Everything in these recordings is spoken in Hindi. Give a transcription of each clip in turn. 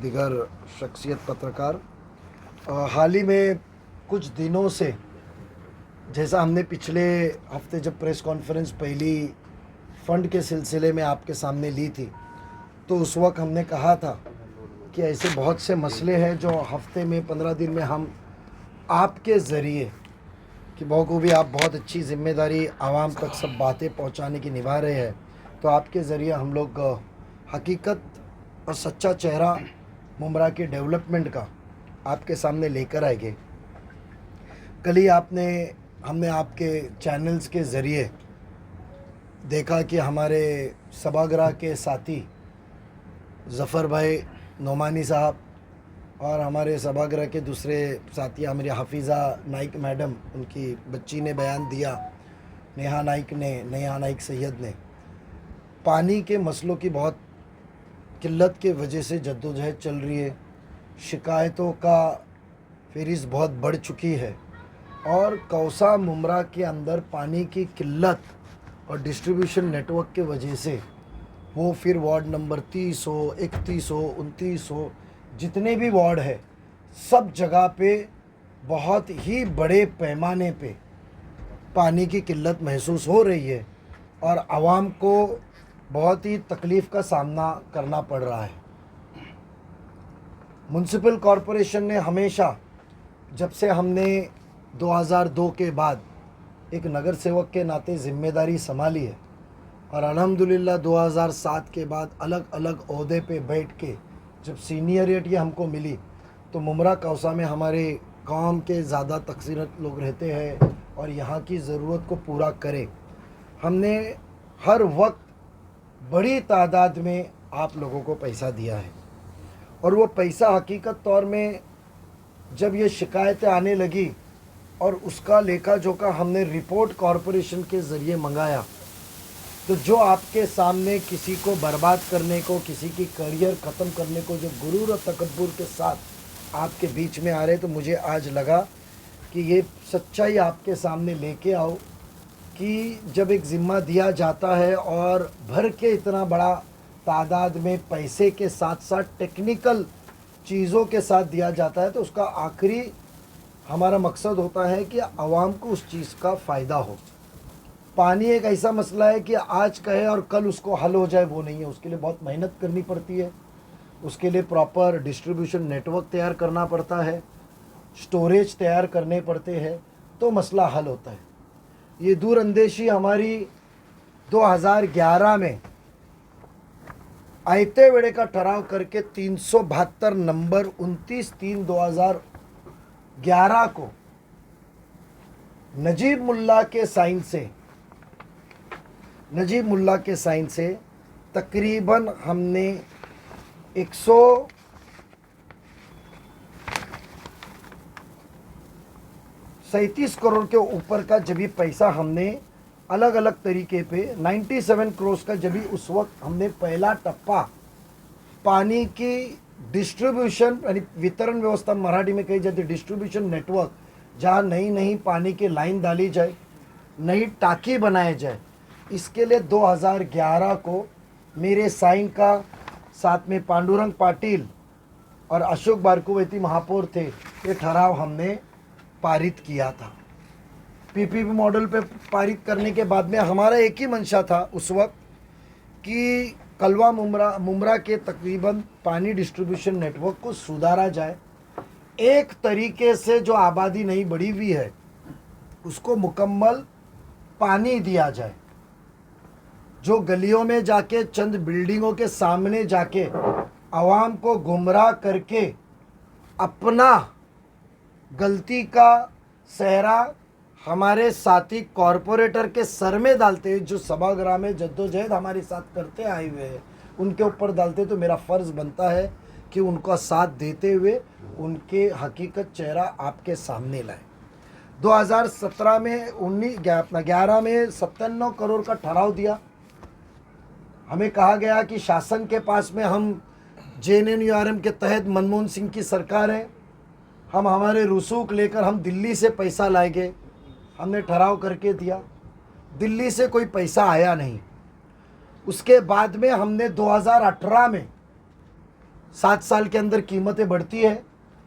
दिगर शख्सियत पत्रकार, हाल ही में कुछ दिनों से, जैसा हमने पिछले हफ्ते जब प्रेस कॉन्फ्रेंस पहली फ़ंड के सिलसिले में आपके सामने ली थी, तो उस वक्त हमने कहा था कि ऐसे बहुत से मसले हैं जो हफ्ते में 15 दिन में हम आपके ज़रिए, कि बखूबी आप बहुत अच्छी ज़िम्मेदारी आवाम तक सब बातें पहुंचाने की निभा रहे हैं, तो आपके ज़रिए हम लोग हकीकत और सच्चा चेहरा मुमरा के डेवलपमेंट का आपके सामने लेकर आएंगे। कल ही हमने आपके चैनल्स के ज़रिए देखा कि हमारे सभागृह के साथी ज़फ़र भाई नोमानी साहब और हमारे सभागृह के दूसरे साथी हमारी हाफिज़ा नाइक मैडम, उनकी बच्ची ने बयान दिया, नेहा नाइक सैयद ने पानी के मसलों की बहुत किल्लत के वजह से जद्दोजहद चल रही है, शिकायतों का फ़हरिस्त बहुत बढ़ चुकी है और कौसा मुमरा के अंदर पानी की किल्लत और डिस्ट्रीब्यूशन नेटवर्क के वजह से वो फिर वार्ड नंबर 30 हो, 31 हो, 29 हो, जितने भी वार्ड है सब जगह पे बहुत ही बड़े पैमाने पे पानी की किल्लत महसूस हो रही है और आवाम को बहुत ही तकलीफ़ का सामना करना पड़ रहा है। म्युनिसिपल कॉरपोरेशन ने हमेशा, जब से हमने 2002 के बाद एक नगर सेवक के नाते ज़िम्मेदारी संभाली है और अल्हम्दुलिल्लाह 2007 के बाद अलग अलग ओहदे पे बैठ के जब सीनियरिटी हमको मिली, तो मुमरा कौसा में हमारे गांव के ज़्यादा तकसीरत लोग रहते हैं और यहाँ की ज़रूरत को पूरा करें, हमने हर वक्त बड़ी तादाद में आप लोगों को पैसा दिया है और वो पैसा हकीकत तौर में जब ये शिकायतें आने लगी और उसका लेखा जोखा हमने रिपोर्ट कॉरपोरेशन के ज़रिए मंगाया, तो जो आपके सामने किसी को बर्बाद करने को, किसी की करियर ख़त्म करने को जो गुरूर और तकब्बुर के साथ आपके बीच में आ रहे, तो मुझे आज लगा कि ये सच्चाई आपके सामने लेके आओ कि जब एक ज़िम्मा दिया जाता है और भर के इतना बड़ा तादाद में पैसे के साथ साथ टेक्निकल चीज़ों के साथ दिया जाता है, तो उसका आखिरी हमारा मकसद होता है कि आवाम को उस चीज़ का फ़ायदा हो। पानी एक ऐसा मसला है कि आज कहे और कल उसको हल हो जाए, वो नहीं है। उसके लिए बहुत मेहनत करनी पड़ती है, उसके लिए प्रॉपर डिस्ट्रीब्यूशन नेटवर्क तैयार करना पड़ता है, स्टोरेज तैयार करने पड़ते हैं, तो मसला हल होता है। ये दूरअंदेशी हमारी 2011 में आयते वेड़े का ठहराव करके 372 नंबर 29/3/2011 को नजीब मुल्ला के साइन से तकरीबन हमने 137 करोड़ के ऊपर का जब भी पैसा हमने अलग अलग तरीके पे 97 करोड़ का जब भी उस वक्त हमने पहला टप्पा पानी की डिस्ट्रीब्यूशन यानी वितरण व्यवस्था मराठी में कही जाती है, डिस्ट्रीब्यूशन नेटवर्क, जहाँ नई पानी की लाइन डाली जाए, नई टाँकी बनाया जाए, इसके लिए 2011 को मेरे साइन का साथ में पांडुरंग पाटिल और अशोक बारकुवैती महापौर थे, ये ठहराव हमने पारित किया था। पीपीपी मॉडल पे पारित करने के बाद में हमारा एक ही मंशा था उस वक्त कि कलवा मुमरा के तकरीबन पानी डिस्ट्रीब्यूशन नेटवर्क को सुधारा जाए, एक तरीके से जो आबादी नहीं बढ़ी हुई है उसको मुकम्मल पानी दिया जाए, जो गलियों में जाके चंद बिल्डिंगों के सामने जाके आवाम को गुमराह करके अपना गलती का सहरा हमारे साथी कॉरपोरेटर के सर में डालते हैं, जो सभागृह में जद्दोजहद हमारे साथ करते आए हुए हैं, उनके ऊपर डालते, तो मेरा फ़र्ज़ बनता है कि उनका साथ देते हुए उनके हकीकत चेहरा आपके सामने लाए। 2017 में 11 में 97 करोड़ का ठहराव दिया। हमें कहा गया कि शासन के पास में हम JNNURM के तहत मनमोहन सिंह की सरकार है, हम हमारे रसूख लेकर हम दिल्ली से पैसा लाएंगे, हमने ठहराव करके दिया, दिल्ली से कोई पैसा आया नहीं। उसके बाद में हमने 2018 में 7 साल के अंदर कीमतें बढ़ती है,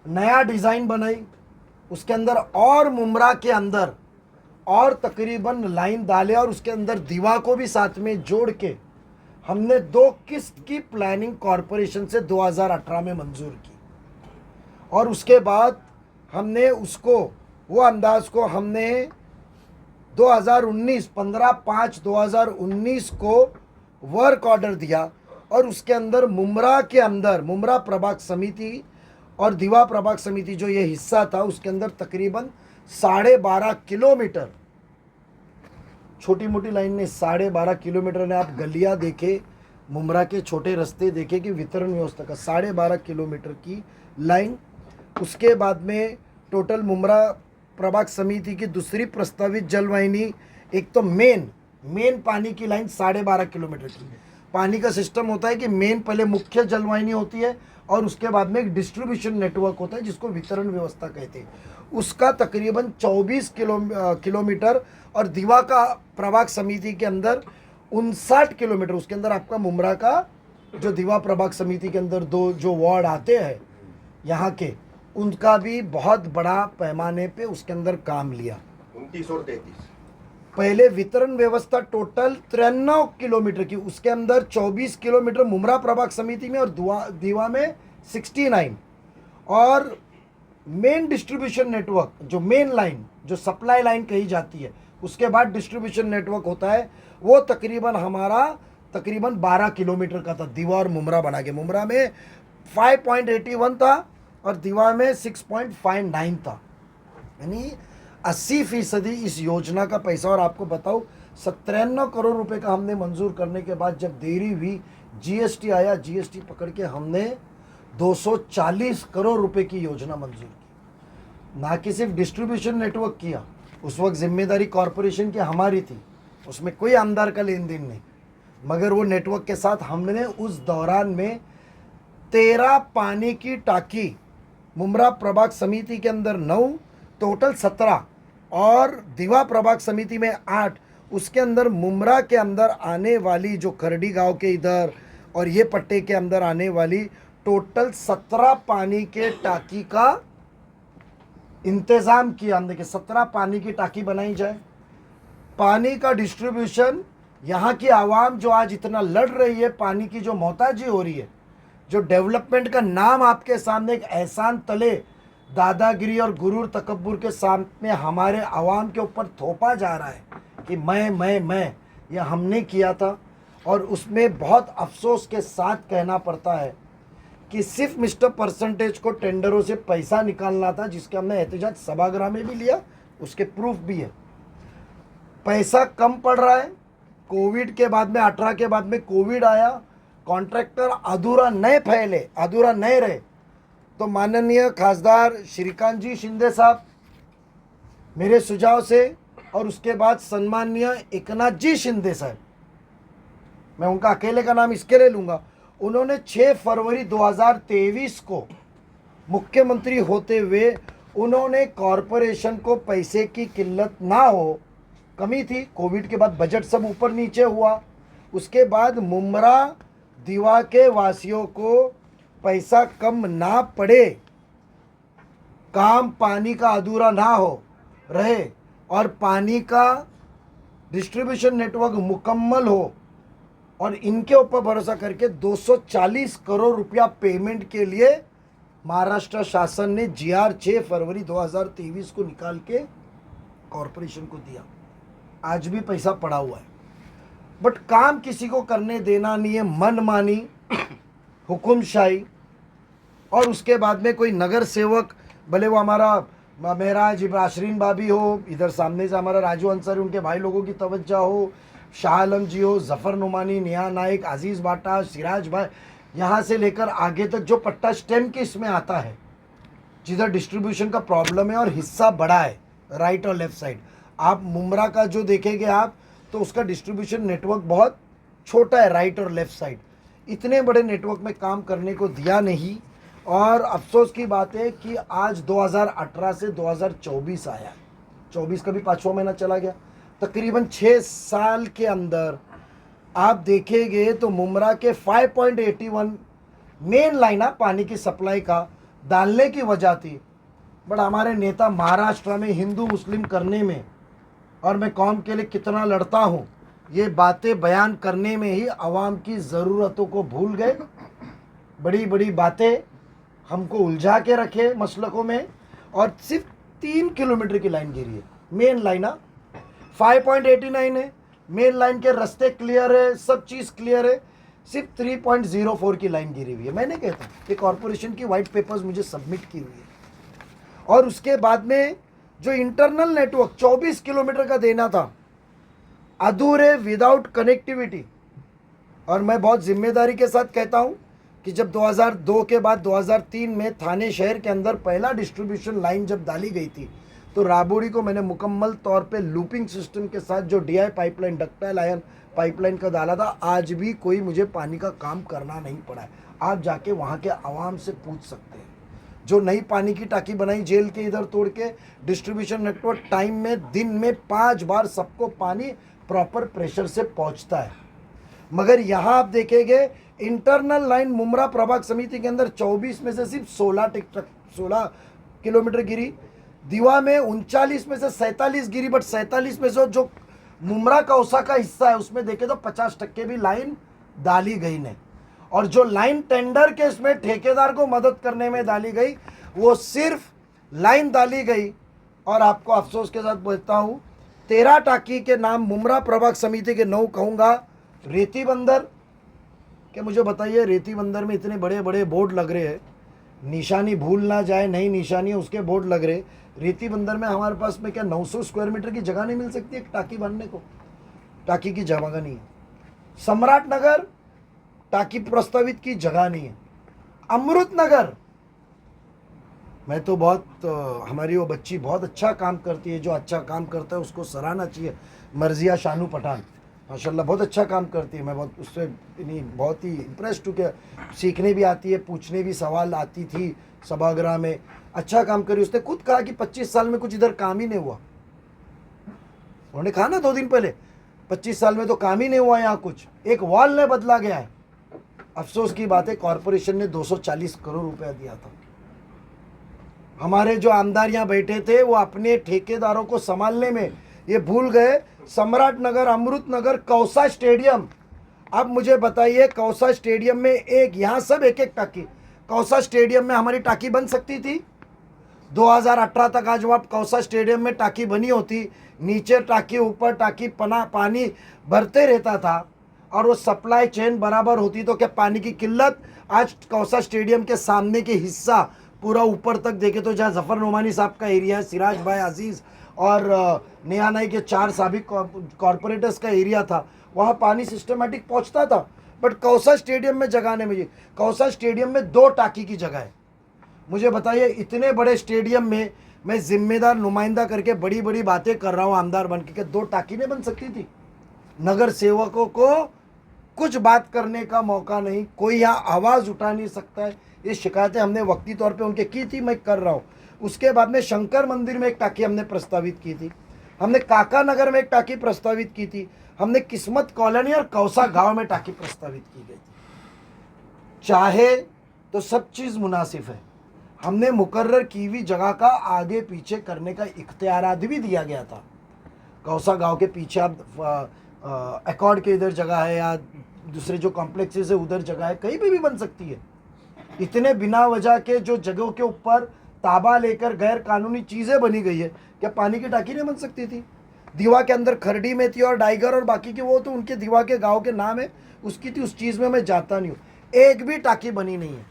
नया डिज़ाइन बनाई, उसके अंदर और मुमरा के अंदर और तकरीबन लाइन डाले और उसके अंदर दीवा को भी साथ में जोड़ के हमने 2 किस्त की प्लानिंग कॉरपोरेशन से 2018 में मंजूर की। और उसके बाद हमने उसको वो अंदाज को हमने 2019 15/5/2019 को वर्क ऑर्डर दिया और उसके अंदर मुमरा के अंदर मुमरा प्रभाग समिति और दीवा प्रभाग समिति जो ये हिस्सा था उसके अंदर तकरीबन 12.5 किलोमीटर, छोटी मोटी लाइन में 12.5 किलोमीटर ने आप गलियां देखे, मुमरा के छोटे रास्ते देखे कि वितरण व्यवस्था का 12.5 किलोमीटर की लाइन। उसके बाद में टोटल मुमरा प्रभाग समिति की दूसरी प्रस्तावित जलवाहिनी, एक तो मेन पानी की लाइन 12.5 किलोमीटर की। पानी का सिस्टम होता है कि मेन पहले मुख्य जलवाहिनी होती है और उसके बाद में एक डिस्ट्रीब्यूशन नेटवर्क होता है जिसको वितरण व्यवस्था कहते हैं, उसका तकरीबन 24 किलोमीटर और दीवा का प्रभाग समिति के अंदर 59 किलोमीटर। उसके अंदर आपका मुमरा का जो दीवा प्रभाग समिति के अंदर 2 जो वार्ड आते हैं यहाँ के, उनका भी बहुत बड़ा पैमाने पे उसके अंदर काम लिया। 29 और 33 पहले वितरण व्यवस्था टोटल 93 किलोमीटर की, उसके अंदर 24 किलोमीटर मुमरा प्रभाग समिति में और दीवा में 69, और मेन डिस्ट्रीब्यूशन नेटवर्क जो मेन लाइन जो सप्लाई लाइन कही जाती है, उसके बाद डिस्ट्रीब्यूशन नेटवर्क होता है, वो तकरीबन हमारा 12 किलोमीटर का था दीवा और मुमरा बना के। मुमरा में 5.81 था और दीवा में 6.59 था, यानी 80% इस योजना का पैसा। और आपको बताऊं 97 करोड़ रुपए का हमने मंजूर करने के बाद जब देरी हुई, जीएसटी आया, जीएसटी पकड़ के हमने 240 करोड़ रुपए की योजना मंजूर की। ना कि सिर्फ डिस्ट्रीब्यूशन नेटवर्क किया, उस वक्त जिम्मेदारी कॉरपोरेशन की हमारी थी, उसमें कोई आमदार का लेन देन नहीं, मगर वो नेटवर्क के साथ हमने उस दौरान में 13 पानी की टाकी, मुमरा प्रभाग समिति के अंदर 9, टोटल 17 और दीवा प्रभाग समिति में 8, उसके अंदर मुमरा के अंदर आने वाली जो खरडी गांव के इधर और ये पट्टे के अंदर आने वाली टोटल 17 पानी के टाकी का इंतज़ाम किया हमने कि 17 पानी की टाकी बनाई जाए। पानी का डिस्ट्रीब्यूशन, यहाँ की आवाम जो आज इतना लड़ रही है, पानी की जो मोहताजी हो रही है, जो डेवलपमेंट का नाम आपके सामने एक एहसान तले दादागिरी और गुरूर तकब्बुर के सामने हमारे आवाम के ऊपर थोपा जा रहा है कि मैं ये हमने किया था। और उसमें बहुत अफसोस के साथ कहना पड़ता है कि सिर्फ मिस्टर परसेंटेज को टेंडरों से पैसा निकालना था, जिसके हमने एहतजाज सभागृह में भी लिया, उसके प्रूफ भी है। पैसा कम पड़ रहा है, कोविड के बाद में 18 के बाद में कोविड आया, कॉन्ट्रैक्टर अधूरा नहीं फैले, अधूरा नहीं रहे, तो माननीय खासदार श्रीकांत जी शिंदे साहब मेरे सुझाव से और उसके बाद सम्माननीय एकनाथ जी शिंदे साहब, मैं उनका अकेले का नाम इसके लिए लूँगा, उन्होंने 6 फरवरी 2023 को मुख्यमंत्री होते हुए उन्होंने कॉरपोरेशन को पैसे की किल्लत ना हो, कमी थी, कोविड के बाद बजट सब ऊपर नीचे हुआ, उसके बाद मुमरा दीवा के वासियों को पैसा कम ना पड़े, काम पानी का अधूरा ना हो रहे और पानी का डिस्ट्रीब्यूशन नेटवर्क मुकम्मल हो, और इनके ऊपर भरोसा करके 240 करोड़ रुपया पेमेंट के लिए महाराष्ट्र शासन ने GR 6 फरवरी 2023 को निकाल के कॉरपोरेशन को दिया। आज भी पैसा पड़ा हुआ है, बट काम किसी को करने देना नहीं है, मनमानी, हुकुमशाही। और उसके बाद में कोई नगर सेवक, भले वो हमारा महराज इब्राशरीन भाभी हो, इधर सामने से हमारा राजू अंसारी, उनके भाई लोगों की तवज्जो हो, शाह आलम जी हो, जफ़र नुमानी, नेहा नाइक, अजीज़ बाटा, सिराज भाई, यहाँ से लेकर आगे तक जो पट्टा स्टेम के इसमें आता है, जिधर डिस्ट्रीब्यूशन का प्रॉब्लम है और हिस्सा बड़ा है राइट और लेफ्ट साइड। आप मुमरा का जो देखेंगे आप, तो उसका डिस्ट्रीब्यूशन नेटवर्क बहुत छोटा है राइट और लेफ्ट साइड, इतने बड़े नेटवर्क में काम करने को दिया नहीं। और अफसोस की बात है कि आज 2018 से 2024 आया, 24 का भी 5वां महीना चला गया, तकरीबन 6 साल के अंदर आप देखेंगे तो मुमरा के 5.81 मेन लाइन पानी की सप्लाई का डालने की वजह थी। बट हमारे नेता महाराष्ट्र में हिंदू मुस्लिम करने में और मैं कौम के लिए कितना लड़ता हूँ, ये बातें बयान करने में ही आवाम की ज़रूरतों को भूल गए। बड़ी बड़ी बातें हमको उलझा के रखे मसलकों में, और सिर्फ 3 किलोमीटर की लाइन गिरी है। मेन लाइन 5.89 है, मेन लाइन के रास्ते क्लियर है, सब चीज़ क्लियर है, सिर्फ 3.04 की लाइन गिरी हुई है। मैंने कहता कि कॉरपोरेशन की वाइट पेपर्स मुझे सबमिट की हुई है, और उसके बाद में जो इंटरनल नेटवर्क 24 किलोमीटर का देना था अधूरे, विदाउट कनेक्टिविटी। और मैं बहुत जिम्मेदारी के साथ कहता हूं कि जब 2002 के बाद 2003 में थाने शहर के अंदर पहला डिस्ट्रीब्यूशन लाइन जब डाली गई थी, तो राबोड़ी को मैंने मुकम्मल तौर पे लूपिंग सिस्टम के साथ जो DI pipeline, ductile ion pipeline का डाला था। आज भी कोई मुझे पानी का काम करना नहीं पड़ा है। आप जाके वहाँ के आवाम से पूछ सकते हैं। जो नई पानी की टाकी बनाई जेल के इधर तोड़ के, डिस्ट्रीब्यूशन नेटवर्क टाइम में दिन में 5 बार सबको पानी प्रॉपर प्रेशर से पहुँचता है। मगर यहाँ आप देखेंगे इंटरनल लाइन मुमरा प्रभाग समिति के अंदर 24 में से सिर्फ 16 किलोमीटर गिरी। दीवा में 39 में से 47 गिरी, बट 47 में से जो मुमरा कौसा का हिस्सा है उसमें देखे तो 50% भी लाइन डाली गई नहीं। और जो लाइन टेंडर के इसमें ठेकेदार को मदद करने में डाली गई, वो सिर्फ लाइन डाली गई। और आपको अफसोस के साथ बोलता हूँ, 13 टाकी के नाम मुमरा प्रभाग समिति के 9 कहूँगा। रेती बंदर के मुझे बताइए, रेती बंदर में इतने बड़े बड़े बोर्ड लग रहे हैं, निशानी भूल ना जाए, नई निशानी है उसके बोर्ड लग रहे। रेती बंदर में हमारे पास में क्या 900 स्क्वायर मीटर की जगह नहीं मिल सकती एक टाकी बनने को? टाकी की जगह नहीं है। सम्राट नगर टाकी प्रस्तावित की जगह नहीं है। अमृत नगर मैं तो बहुत हमारी वो बच्ची बहुत अच्छा काम करती है, जो अच्छा काम करता है उसको सराहना चाहिए। मर्जिया शानू पठान माशाल्लाह बहुत अच्छा काम करती है। मैं बहुत उससे बहुत ही इम्प्रेस्ड हूँ कि सीखने भी आती है, पूछने भी सवाल आती थी सभागृह में, अच्छा काम करी। उसने खुद कहा कि 25 साल में कुछ इधर काम ही नहीं हुआ। उन्होंने कहा ना 2 दिन पहले, 25 साल में तो काम ही नहीं हुआ यहाँ कुछ, एक वॉल ने बदला गया है। अफसोस की बात है कॉरपोरेशन ने 240 करोड़ रुपया दिया था। हमारे जो आमदार यहाँ बैठे थे वो अपने ठेकेदारों को संभालने में ये भूल गए। सम्राट नगर, अमृत नगर, कौसा स्टेडियम। अब मुझे बताइए, कौसा स्टेडियम में एक, यहाँ सब एक एक टाकी, कौसा स्टेडियम में हमारी टाकी बन सकती थी 2018 तक। आज वहाँ कौसा स्टेडियम में टाकी बनी होती, नीचे टाकी ऊपर टाकी, पानी भरते रहता था और वो सप्लाई चेन बराबर होती, तो क्या पानी की किल्लत? आज कौसा स्टेडियम के सामने के हिस्सा पूरा ऊपर तक देखे तो जहाँ जफ़र नुमानी साहब का एरिया है, सिराज भाई अजीज़ और नियानाई के 4 साबिक कॉरपोरेटर्स का एरिया था, वहाँ पानी सिस्टमेटिक पहुँचता था। बट कौसा स्टेडियम में जगह नहीं मिली। कौसा स्टेडियम में 2 टाकी की जगह है। मुझे बताइए, इतने बड़े स्टेडियम में मैं जिम्मेदार नुमाइंदा करके बड़ी बड़ी बातें कर रहा हूँ आमदार बन के, 2 टाकी नहीं बन सकती थी? नगर सेवकों को कुछ बात करने का मौका नहीं, कोई यहाँ आवाज़ उठा नहीं सकता है। ये शिकायतें हमने वक्ती तौर पे उनके की थी, मैं कर रहा हूँ। उसके बाद में शंकर मंदिर में एक टाकी हमने प्रस्तावित की थी, हमने काका नगर में एक टाकी प्रस्तावित की थी, हमने किस्मत कॉलोनी और कौसा गांव में टाकी प्रस्तावित की गई थी। चाहे तो सब चीज़ मुनासिब है। हमने मुकर्रर की हुई जगह का आगे पीछे करने का इख्तियारात भी दिया गया था। कौसा गांव के पीछे आप एकॉर्ड के इधर जगह है या दूसरे जो कॉम्प्लेक्सेस है उधर जगह है, कहीं भी बन सकती है। इतने बिना वजह के जो जगहों के ऊपर ताबा लेकर गैर कानूनी चीज़ें बनी गई है, क्या पानी की टाकी नहीं बन सकती थी? दीवा के अंदर खरडी में थी और डाइगर और बाकी के वो तो उनके दीवा के गांव के नाम है, उसकी थी, उस चीज़ में मैं जाता नहीं हूँ। एक भी टाकी बनी नहीं है।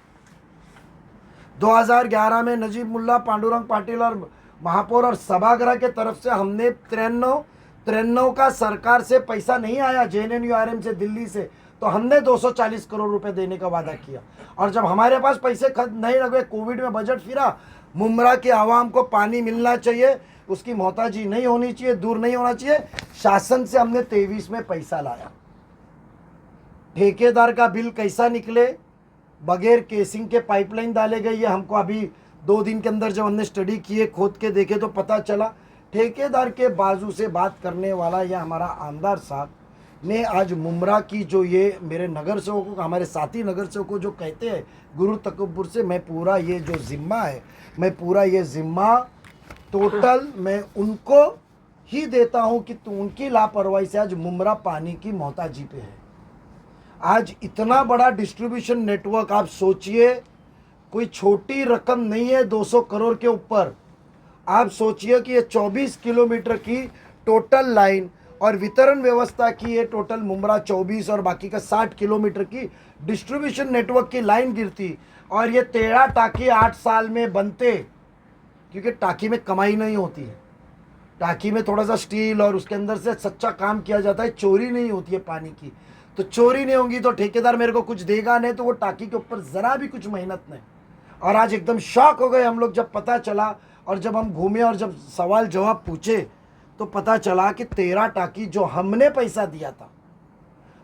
2011 में नजीब मुल्ला, पांडुरंग पाटिल और महापौर और सभागृह के तरफ से हमने 93 का सरकार से पैसा नहीं आया JNNURM से, दिल्ली से, तो हमने 240 करोड़ रुपए देने का वादा किया। और जब हमारे पास पैसे नहीं लगे, कोविड में बजट फिरा, मुमरा के आवाम को पानी मिलना चाहिए, उसकी मोहताजी नहीं होनी चाहिए, दूर नहीं होना चाहिए, शासन से हमने 23 में पैसा लाया। ठेकेदार का बिल कैसा निकले, बगैर केसिंग के पाइपलाइन डाले गए, ये हमको अभी 2 दिन के अंदर जब हमने स्टडी किए, खोद के देखे तो पता चला। ठेकेदार के बाजू से बात करने वाला यह हमारा आमदार साहब ने आज मुमरा की जो ये मेरे नगर सेवकों को, हमारे साथी नगर सेवकों जो कहते हैं गुरु तकब्बुर से, मैं पूरा ये जो ज़िम्मा है, मैं पूरा ये ज़िम्मा टोटल मैं उनको ही देता हूं कि तू उनकी लापरवाही से आज मुमरा पानी की मोहताजी पे है। आज इतना बड़ा डिस्ट्रीब्यूशन नेटवर्क, आप सोचिए कोई छोटी रकम नहीं है, 200 करोड़ के ऊपर। आप सोचिए कि ये 24 किलोमीटर की टोटल लाइन और वितरण व्यवस्था की ये टोटल मुमरा 24 और बाकी का 60 किलोमीटर की डिस्ट्रीब्यूशन नेटवर्क की लाइन गिरती और ये 13 टाकी 8 साल में बनते, क्योंकि टाकी में कमाई नहीं होती है। टाकी में थोड़ा सा स्टील और उसके अंदर से सच्चा काम किया जाता है, चोरी नहीं होती है पानी की। तो चोरी नहीं होगी तो ठेकेदार मेरे को कुछ देगा नहीं, तो वो टाकी के ऊपर ज़रा भी कुछ मेहनत नहीं। और आज एकदम शॉक हो गए हम लोग जब पता चला, और जब हम घूमे और जब सवाल जवाब पूछे तो पता चला कि 13 टाकी जो हमने पैसा दिया था,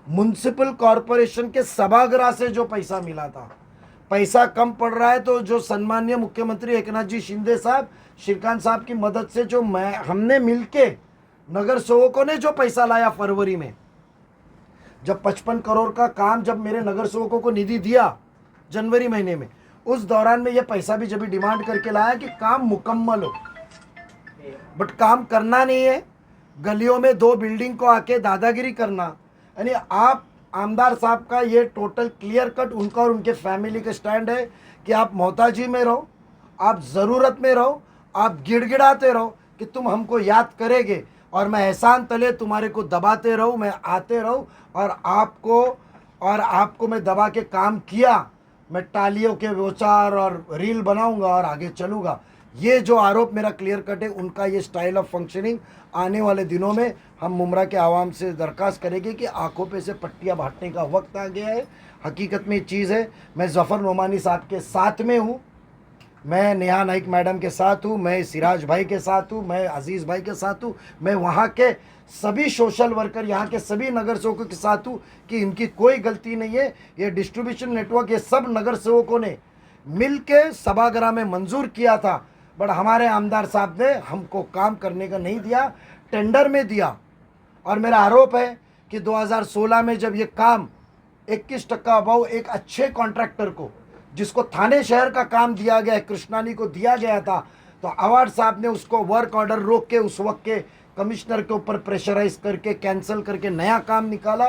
म्युनिसिपल कॉरपोरेशन के सभागृह से जो पैसा मिला था, पैसा कम पड़ रहा है तो जो सम्माननीय मुख्यमंत्री एकनाथ जी शिंदे साहब, श्रीकांत साहब की मदद से जो हमने मिलके नगर सेवकों ने जो पैसा लाया फरवरी में, जब 55 करोड़ का काम जब मेरे नगर सेवकों को निधि दिया जनवरी महीने में, उस दौरान में ये पैसा भी जब डिमांड करके लाया कि काम मुकम्मल हो, बट काम करना नहीं है। गलियों में 2 बिल्डिंग को आके दादागिरी करना, यानी आप आमदार साहब का ये टोटल क्लियर कट उनका और उनके फैमिली का स्टैंड है कि आप मोहताजी में रहो, आप ज़रूरत में रहो, आप गिड़गिड़ाते रहो कि तुम हमको याद करेंगे और मैं एहसान तले तुम्हारे को दबाते रहूँ, मैं आते रहूँ और आपको मैं दबा के काम किया, मैं टालियों के विचार और रील बनाऊंगा और आगे चलूँगा। ये जो आरोप मेरा क्लियर कट है, उनका ये स्टाइल ऑफ फंक्शनिंग आने वाले दिनों में हम मुमरा के आवाम से दरख्वास्त करेंगे कि आंखों पे से पट्टियाँ बांटने का वक्त आ गया है। हकीकत में चीज़ है, मैं ज़फ़र नोमानी साहब के साथ में हूँ, मैं नेहा नाइक मैडम के साथ हूँ, मैं सिराज भाई के साथ हूँ, मैं अजीज़ भाई के साथ हूँ, मैं वहाँ के सभी सोशल वर्कर, यहाँ के सभी नगर सेवकों के साथ हूँ कि इनकी कोई गलती नहीं है। ये डिस्ट्रीब्यूशन नेटवर्क ये सब नगर सेवकों ने मिल के सभागृह में मंजूर किया था, बट हमारे आमदार साहब ने हमको काम करने का नहीं दिया, टेंडर में दिया। और मेरा आरोप है कि 2016 में जब ये काम 21% अभाव एक अच्छे कॉन्ट्रैक्टर को, जिसको थाने शहर का काम दिया गया है, कृष्णानी को दिया गया था, तो अवार्ड साहब ने उसको वर्क ऑर्डर रोक के उस वक्त के कमिश्नर के ऊपर प्रेशराइज करके कैंसिल करके नया काम निकाला,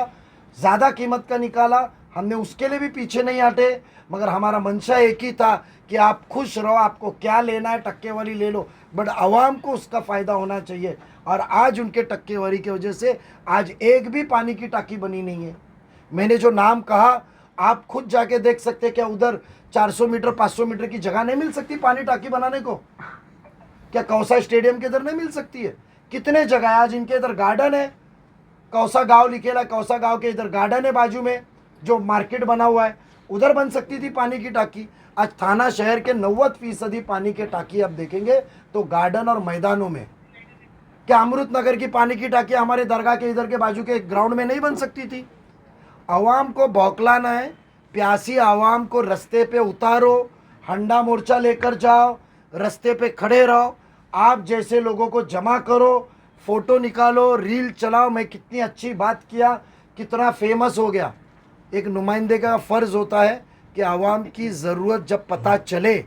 ज़्यादा कीमत का निकाला। हमने उसके लिए भी पीछे नहीं हटे, मगर हमारा मंशा एक ही था कि आप खुश रहो, आपको क्या लेना है टक्केवारी ले लो, बट आवाम को उसका फ़ायदा होना चाहिए। और आज उनके टक्केवारी की वजह से आज एक भी पानी की टाकी बनी नहीं है। मैंने जो नाम कहा आप खुद जाके देख सकते हैं, क्या उधर 400 मीटर 500 मीटर की जगह नहीं मिल सकती पानी टाकी बनाने को? क्या कौसा स्टेडियम के इधर नहीं मिल सकती है? कितने जगह है आज इनके इधर गार्डन है, कौसा गांव लिखेला, कौसा गांव के इधर गार्डन है बाजू में जो मार्केट बना हुआ है, उधर बन सकती थी पानी की टाकी। आज थाना शहर के 90% पानी की टाकी आप देखेंगे तो गार्डन और मैदानों में। क्या अमृत नगर की पानी की टाकी हमारे दरगाह के इधर के बाजू के ग्राउंड में नहीं बन सकती थी? आवाम को बौखलाना है, प्यासी आवाम को रास्ते पे उतारो, हंडा मोर्चा लेकर जाओ, रास्ते पे खड़े रहो, आप जैसे लोगों को जमा करो, फ़ोटो निकालो, रील चलाओ। मैं कितनी अच्छी बात किया, कितना फेमस हो गया। एक नुमाइंदे का फ़र्ज़ होता है कि आवाम की ज़रूरत जब पता चले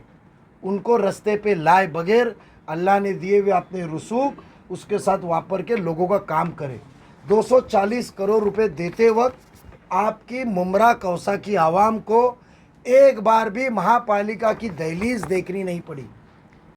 उनको रास्ते पे लाए बगैर अल्लाह ने दिए हुए अपने रसूख उसके साथ वापर के लोगों का काम करे। 240 करोड़ रुपए देते वक्त आपकी मुमरा कौसा की आवाम को एक बार भी महापालिका की दहलीज देखनी नहीं पड़ी।